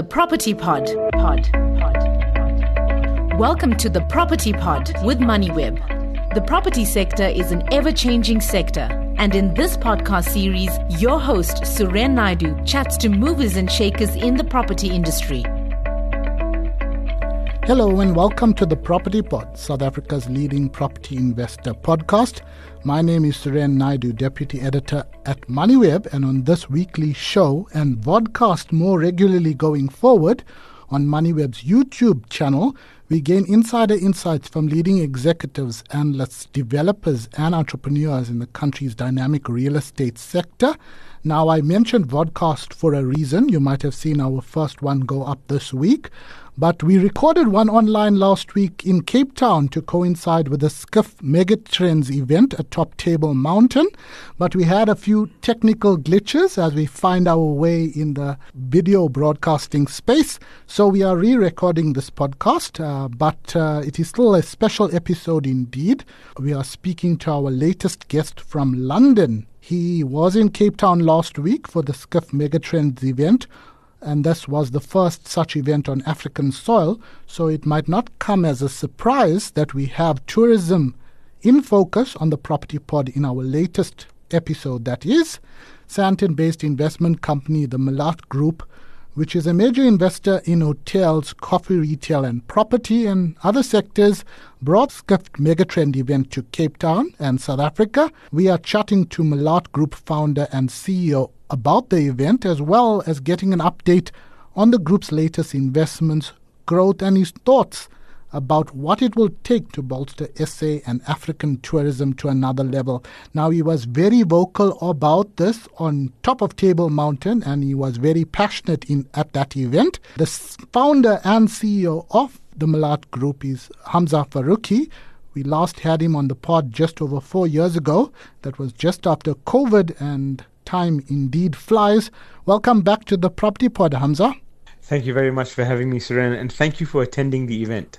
the Property Pod. Welcome to the Property Pod with Moneyweb. The property sector is an ever-changing sector. And in this podcast series, your host, Suren Naidu, chats to movers and shakers in the property industry. Hello and welcome to the Property Pod, South Africa's leading property investor podcast. My name is Suren Naidu, Deputy Editor at Moneyweb, and on this weekly show and vodcast more regularly going forward on Moneyweb's YouTube channel, we gain insider insights from leading executives, analysts, developers and entrepreneurs in the country's dynamic real estate sector. Now, I mentioned vodcast for a reason. You might have seen our first one go up this week. But we recorded one online last week in Cape Town to coincide with the SCIF Megatrends event atop Table Mountain. But we had a few technical glitches as we find our way in the video broadcasting space. So we are re-recording this podcast, but it is still a special episode indeed. We are speaking to our latest guest from London. He was in Cape Town last week for the SCIF Megatrends event, and this was the first such event on African soil, so it might not come as a surprise that we have tourism in focus on the Property Pod in our latest episode. That is, Sandton-based investment company, the Millat Group, which is a major investor in hotels, coffee retail and property and other sectors, brought SCIF Megatrend event to Cape Town and South Africa. We are chatting to Millat Group founder and CEO about the event, as well as getting an update on the group's latest investments, growth and his thoughts about what it will take to bolster SA and African tourism to another level. Now, he was very vocal about this on top of Table Mountain, and he was very passionate at that event. The founder and CEO of the Millat Group is Hamza Faruqi. We last had him on the pod just over 4 years ago. That was just after COVID, and time indeed flies. Welcome back to the Property Pod, Hamza. Thank you very much for having me, Suren, and thank you for attending the event.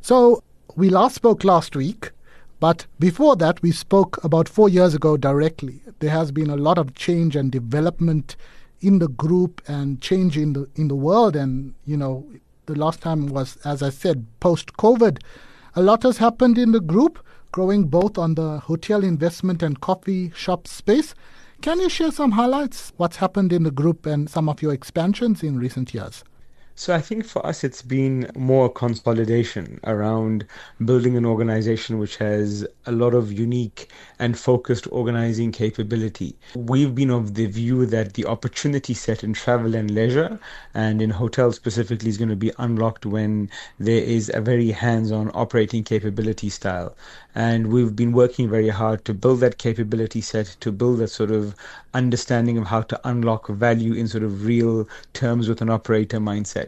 So, we last spoke last week, but before that we spoke about 4 years ago directly. There has been a lot of change and development in the group and change in the world, and the last time was, as I said, post-COVID. A lot has happened in the group, growing both on the hotel investment and coffee shop space. Can you share some highlights, what's happened in the group and some of your expansions in recent years? So I think for us, it's been more consolidation around building an organization which has a lot of unique and focused organizing capability. We've been of the view that the opportunity set in travel and leisure and in hotels specifically is going to be unlocked when there is a very hands-on operating capability style. And we've been working very hard to build that capability set, to build that sort of understanding of how to unlock value in sort of real terms with an operator mindset.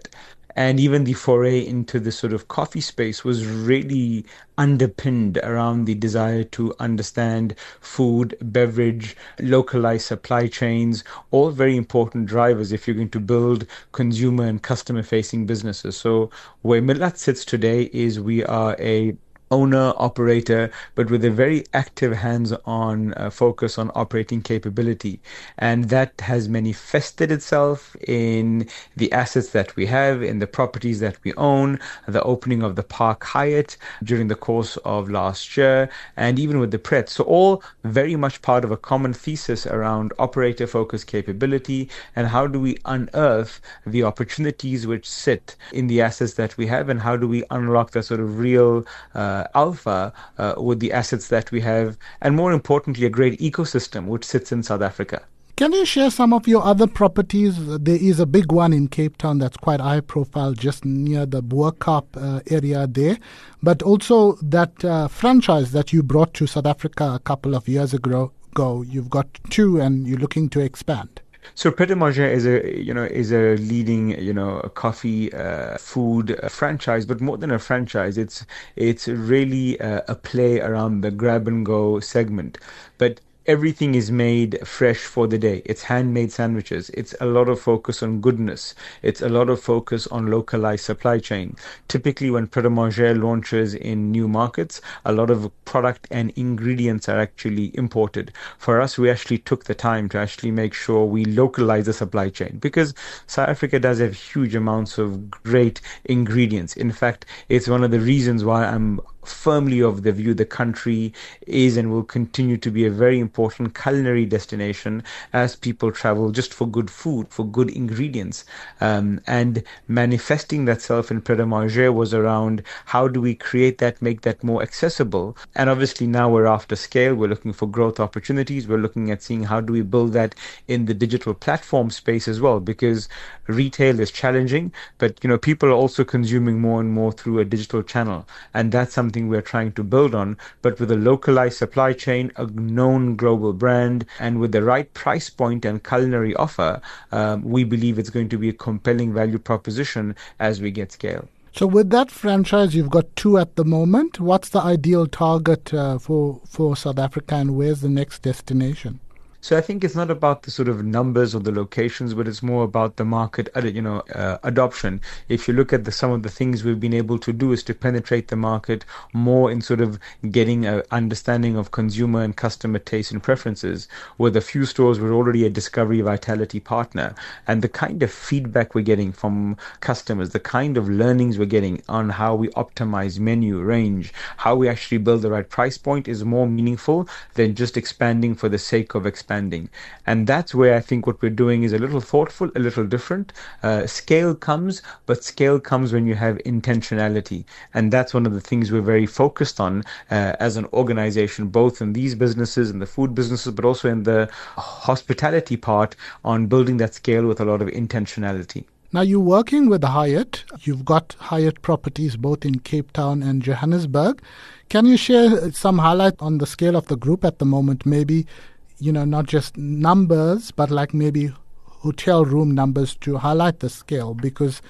And even the foray into the sort of coffee space was really underpinned around the desire to understand food, beverage, localized supply chains, all very important drivers if you're going to build consumer and customer facing businesses. So where Millat sits today is we are a owner, operator, but with a very active hands-on focus on operating capability. And that has manifested itself in the assets that we have, in the properties that we own, the opening of the Park Hyatt during the course of last year, and even with the Pret. So all very much part of a common thesis around operator-focused capability and how do we unearth the opportunities which sit in the assets that we have, and how do we unlock the sort of real alpha with the assets that we have, and more importantly, a great ecosystem which sits in South Africa. Can you share some of your other properties? There is a big one in Cape Town that's quite high profile, just near the Boerkaap area there, but also that franchise that you brought to South Africa a couple of years ago. You've got two and you're looking to expand. So Pret a Manger is a leading coffee food franchise, but more than a franchise, it's really a play around the grab and go segment. But everything is made fresh for the day. It's handmade sandwiches. It's a lot of focus on goodness. It's a lot of focus on localized supply chain. Typically, when Pret a Manger launches in new markets, a lot of product and ingredients are actually imported. For us, we actually took the time to actually make sure we localize the supply chain, because South Africa does have huge amounts of great ingredients. In fact, it's one of the reasons why I'm firmly of the view the country is and will continue to be a very important culinary destination as people travel just for good food, for good ingredients. And manifesting that self in Pret a Manger was around how do we create that, make that more accessible. And obviously now we're after scale, we're looking for growth opportunities, we're looking at seeing how do we build that in the digital platform space as well, because retail is challenging, but people are also consuming more and more through a digital channel, and that's something we're trying to build on, but with a localized supply chain, a known global brand, and with the right price point and culinary offer, we believe it's going to be a compelling value proposition as we get scale. So with that franchise, you've got 2 at the moment. What's the ideal target for South Africa, and where's the next destination? So I think it's not about the sort of numbers or the locations, but it's more about the market, adoption. If you look at some of the things we've been able to do is to penetrate the market more in sort of getting an understanding of consumer and customer taste and preferences. With a few stores, we're already a Discovery Vitality partner. And the kind of feedback we're getting from customers, the kind of learnings we're getting on how we optimize menu range, how we actually build the right price point is more meaningful than just expanding for the sake of expanding. And that's where I think what we're doing is a little thoughtful, a little different. Scale comes, but scale comes when you have intentionality. And that's one of the things we're very focused on as an organization, both in these businesses, in the food businesses, but also in the hospitality part, on building that scale with a lot of intentionality. Now, you're working with Hyatt. You've got Hyatt properties both in Cape Town and Johannesburg. Can you share some highlight on the scale of the group at the moment? Maybe not just numbers, but like maybe hotel room numbers to highlight the scale, because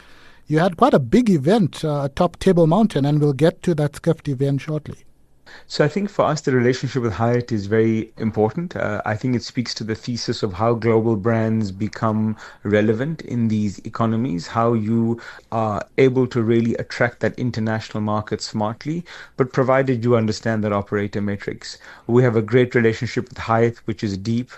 you had quite a big event atop Table Mountain, and we'll get to that Skift event shortly. So I think for us, the relationship with Hyatt is very important. I think it speaks to the thesis of how global brands become relevant in these economies, how you are able to really attract that international market smartly, but provided you understand that operator matrix. We have a great relationship with Hyatt, which is deep,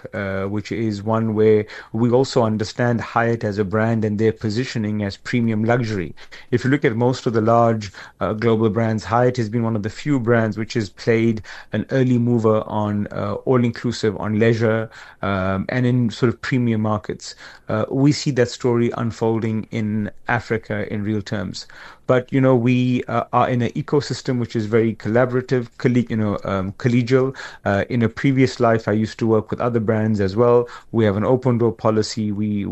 which is one where we also understand Hyatt as a brand and their positioning as premium luxury. If you look at most of the large global brands, Hyatt has been one of the few brands which has played an early mover on all-inclusive, on leisure, and in sort of premium markets. We see that story unfolding in Africa in real terms. But, we are in an ecosystem which is very collaborative, collegial. In a previous life, I used to work with other brands as well. We have an open door policy. We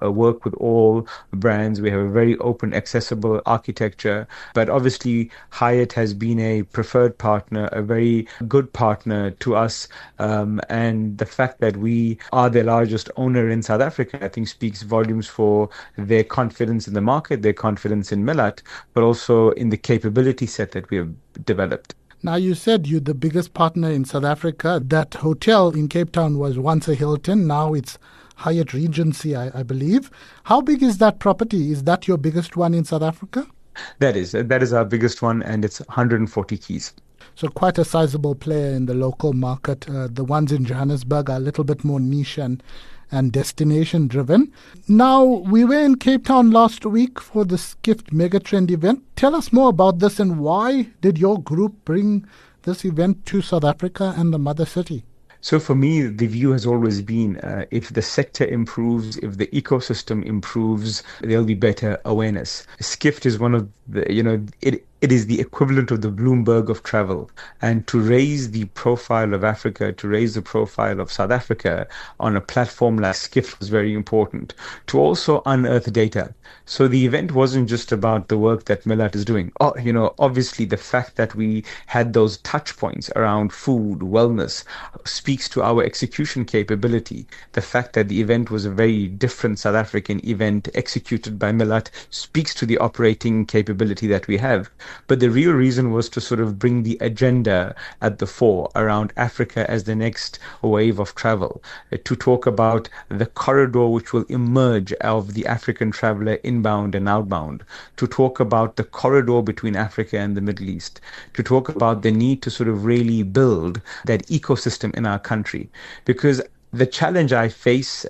work with all brands. We have a very open, accessible architecture. But obviously, Hyatt has been a preferred partner, a very good partner to us. And the fact that we are the largest owner in South Africa, I think speaks volumes for their confidence in the market, their confidence in Millat, but also in the capability set that we have developed. Now, you said you're the biggest partner in South Africa. That hotel in Cape Town was once a Hilton. Now it's Hyatt Regency, I believe. How big is that property? Is that your biggest one in South Africa? That is our biggest one, and it's 140 keys. So quite a sizable player in the local market. The ones in Johannesburg are a little bit more niche and destination driven. Now, we were in Cape Town last week for the Skift Megatrend event. Tell us more about this, and why did your group bring this event to South Africa and the mother city? So for me, the view has always been if the sector improves, if the ecosystem improves, there'll be better awareness. Skift is one of the, it is the equivalent of the Bloomberg of travel. And to raise the profile of Africa, to raise the profile of South Africa on a platform like Skift was very important. To also unearth data. So the event wasn't just about the work that Millat is doing. Obviously the fact that we had those touch points around food, wellness, speaks to our execution capability. The fact that the event was a very different South African event executed by Millat speaks to the operating capability that we have. But the real reason was to sort of bring the agenda at the fore around Africa as the next wave of travel, to talk about the corridor which will emerge of the African traveler inbound and outbound, to talk about the corridor between Africa and the Middle East, to talk about the need to sort of really build that ecosystem in our country. Because the challenge I face,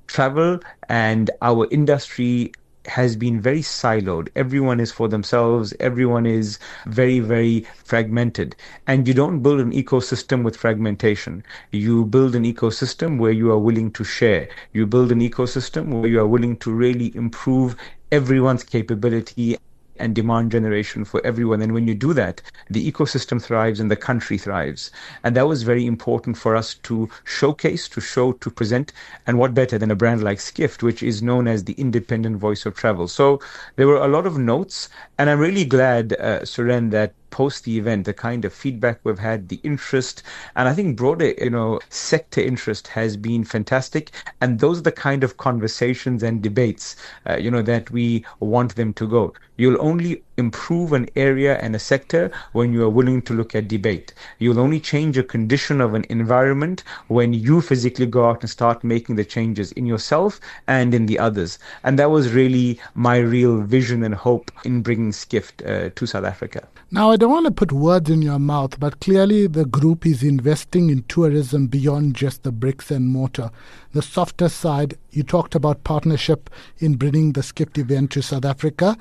travel and our industry has been very siloed. Everyone is for themselves. Everyone is very, very fragmented. And you don't build an ecosystem with fragmentation. You build an ecosystem where you are willing to share. You build an ecosystem where you are willing to really improve everyone's capability and demand generation for everyone. And when you do that, the ecosystem thrives and the country thrives. And that was very important for us to showcase, to show, to present. And what better than a brand like Skift, which is known as the independent voice of travel. So there were a lot of notes, and I'm really glad, Suren, that post the event, the kind of feedback we've had, the interest, and I think broader, sector interest has been fantastic. And those are the kind of conversations and debates, that we want them to go. You'll only improve an area and a sector when you are willing to look at debate. You'll only change a condition of an environment when you physically go out and start making the changes in yourself and in the others. And that was really my real vision and hope in bringing Skift to South Africa. Now, I don't want to put words in your mouth, but clearly the group is investing in tourism beyond just the bricks and mortar. The softer side, you talked about partnership in bringing the Skift event to South Africa.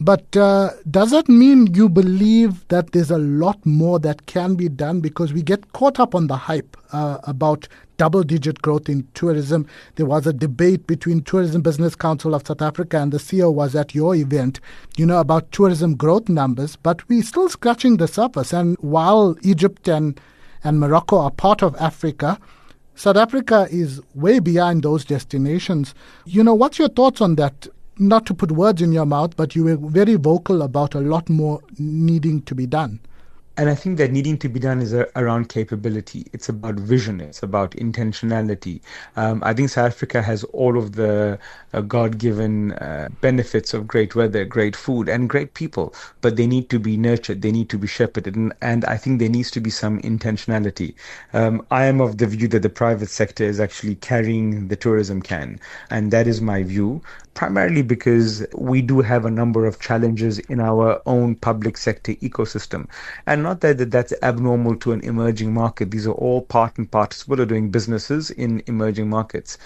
But does that mean you believe that there's a lot more that can be done? Because we get caught up on the hype about double-digit growth in tourism. There was a debate between Tourism Business Council of South Africa and the CEO was at your event, about tourism growth numbers. But we're still scratching the surface. And while Egypt and Morocco are part of Africa, South Africa is way behind those destinations. What's your thoughts on that? Not to put words in your mouth, but you were very vocal about a lot more needing to be done. And I think that needing to be done is around capability. It's about vision. It's about intentionality. I think South Africa has all of the God-given benefits of great weather, great food, and great people. But they need to be nurtured. They need to be shepherded. And I think there needs to be some intentionality. I am of the view that the private sector is actually carrying the tourism can. And that is my view, primarily because we do have a number of challenges in our own public sector ecosystem. And not that that's abnormal to an emerging market. These are all part and parcel of doing businesses in emerging markets.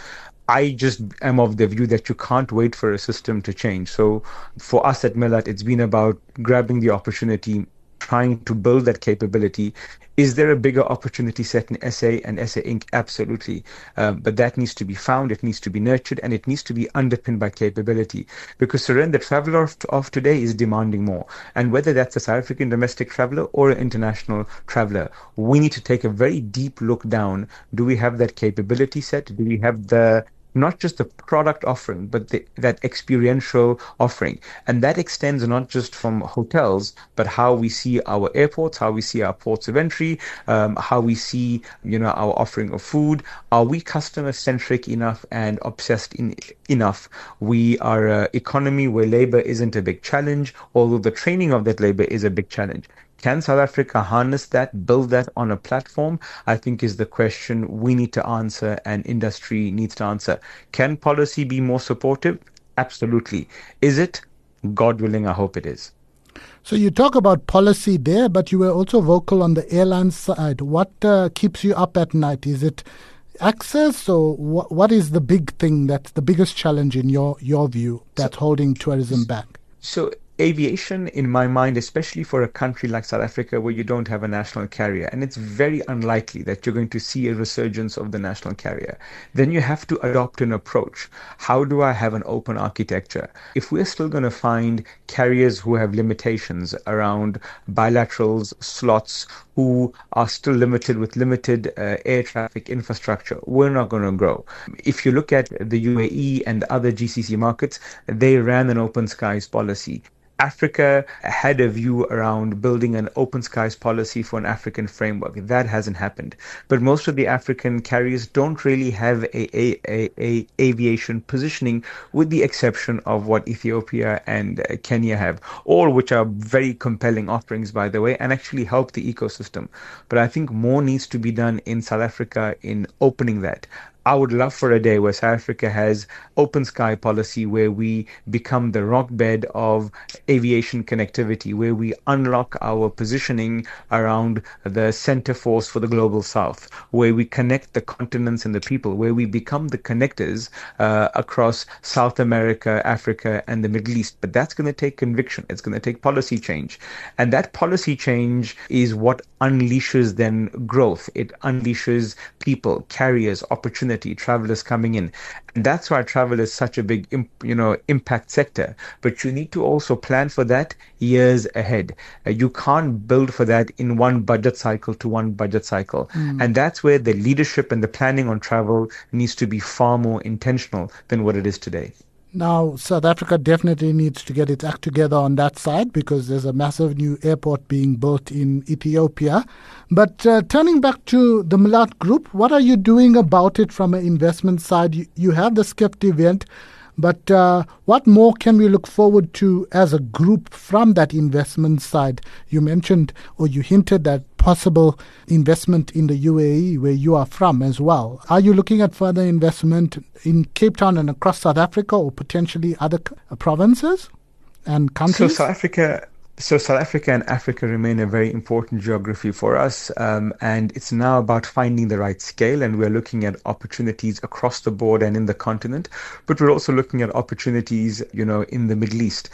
I just am of the view that you can't wait for a system to change. So for us at Millat, it's been about grabbing the opportunity, trying to build that capability. Is there a bigger opportunity set in SA and SA Inc? Absolutely. But that needs to be found, it needs to be nurtured, and it needs to be underpinned by capability. Because Suren, the traveler of today is demanding more. And whether that's a South African domestic traveler or an international traveler, we need to take a very deep look down. Do we have that capability set? Do we have not just the product offering, but that experiential offering? And that extends not just from hotels, but how we see our airports, how we see our ports of entry, how we see, our offering of food. Are we customer-centric enough and obsessed enough? We are an economy where labor isn't a big challenge, although the training of that labor is a big challenge. Can South Africa harness that, build that on a platform? I think is the question we need to answer and industry needs to answer. Can policy be more supportive? Absolutely. Is it? God willing, I hope it is. So you talk about policy there, but you were also vocal on the airline side. What keeps you up at night? Is it access, or what is the big thing that's the biggest challenge in your view that's holding tourism back? So aviation, in my mind, especially for a country like South Africa where you don't have a national carrier, and it's very unlikely that you're going to see a resurgence of the national carrier, then you have to adopt an approach. How do I have an open architecture? If we're still going to find carriers who have limitations around bilaterals, slots, who are still limited with limited air traffic infrastructure, we're not going to grow. If you look at the UAE and other GCC markets, they ran an open skies policy. Africa had a view around building an open skies policy for an African framework. That hasn't happened. But most of the African carriers don't really have a aviation positioning, with the exception of what Ethiopia and Kenya have, all which are very compelling offerings, by the way, and actually help the ecosystem. But I think more needs to be done in South Africa in opening that. I would love for a day where South Africa has open sky policy, where we become the rock bed of aviation connectivity, where we unlock our positioning around the center force for the global south, where we connect the continents and the people, where we become the connectors across South America, Africa, and the Middle East. But that's going to take conviction. It's going to take policy change. And that policy change is what unleashes then growth. It unleashes people, carriers, opportunities, travelers coming in. And that's why travel is such a big, impact sector. But you need to also plan for that years ahead. You can't build for that in one budget cycle to one budget cycle. And that's where the leadership and the planning on travel needs to be far more intentional than what it is today. Now, South Africa definitely needs to get its act together on that side, because there's a massive new airport being built in Ethiopia. But turning back to the Millat Group, what are you doing about it from an investment side? You have the Skift event, but what more can we look forward to as a group from that investment side? You mentioned, or you hinted at possible investment in the UAE, where you are from as well. Are you looking at further investment in Cape Town and across South Africa, or potentially other provinces and countries? So South Africa and Africa remain a very important geography for us, and it's now about finding the right scale, and we're looking at opportunities across the board and in the continent, but we're also looking at opportunities, in the Middle East.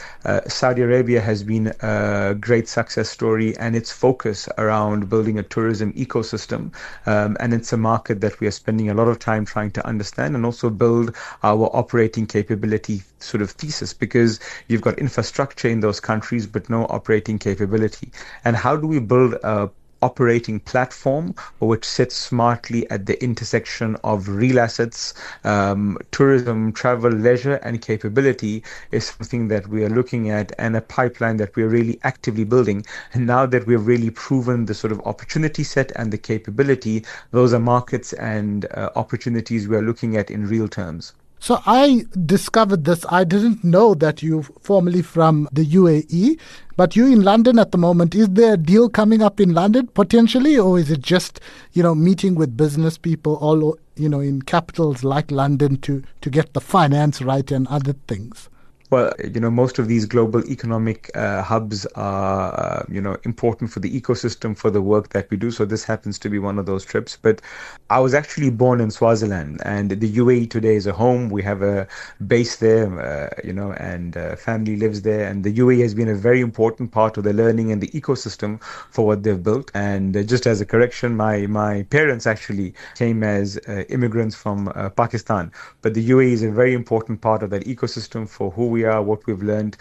Saudi Arabia has been a great success story, and its focus around building a tourism ecosystem, and it's a market that we are spending a lot of time trying to understand and also build our operating capability sort of thesis, because you've got infrastructure in those countries, but no operating capability. And how do we build a operating platform which sits smartly at the intersection of real assets, tourism, travel, leisure, and capability is something that we are looking at, and a pipeline that we're really actively building. And now that we've really proven the sort of opportunity set and the capability, those are markets and opportunities we are looking at in real terms. So I discovered this. I didn't know that you're formerly from the UAE, but you're in London at the moment. Is there a deal coming up in London potentially, or is it just, meeting with business people all, in capitals like London to get the finance right and other things? Well, most of these global economic hubs are, important for the ecosystem, for the work that we do. So this happens to be one of those trips. But I was actually born in Swaziland, and the UAE today is a home. We have a base there, and family lives there. And the UAE has been a very important part of the learning and the ecosystem for what they've built. And just as a correction, my parents actually came as immigrants from Pakistan. But the UAE is a very important part of that ecosystem for who we are, what we've learned,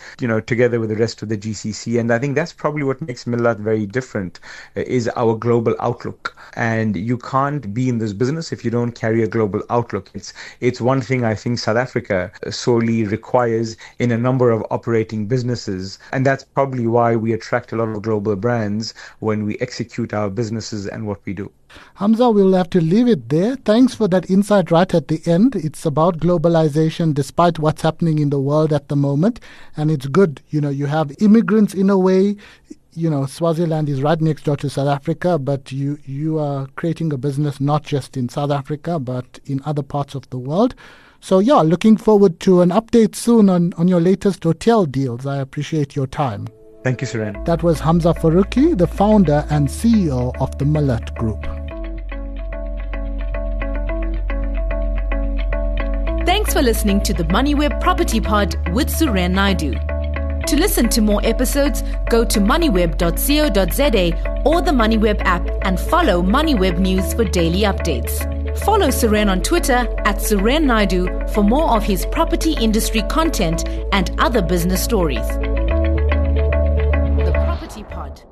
together with the rest of the GCC. And I think that's probably what makes Millat very different, is our global outlook. And you can't be in this business if you don't carry a global outlook. It's one thing I think South Africa sorely requires in a number of operating businesses. And that's probably why we attract a lot of global brands when we execute our businesses and what we do. Hamza, we'll have to leave it there. Thanks for that insight right at the end. It's about globalization despite what's happening in the world at the moment. And it's good, you have immigrants in a way. Swaziland is right next door to South Africa, but you are creating a business not just in South Africa, but in other parts of the world. So, looking forward to an update soon on your latest hotel deals. I appreciate your time. Thank you, Suren. That was Hamza Faruqi, the founder and CEO of the Millat Group. Thanks for listening to the Moneyweb Property Pod with Suren Naidu. To listen to more episodes, go to moneyweb.co.za or the Moneyweb app and follow Moneyweb News for daily updates. Follow Suren on Twitter @Suren Naidu for more of his property industry content and other business stories. The Property Pod.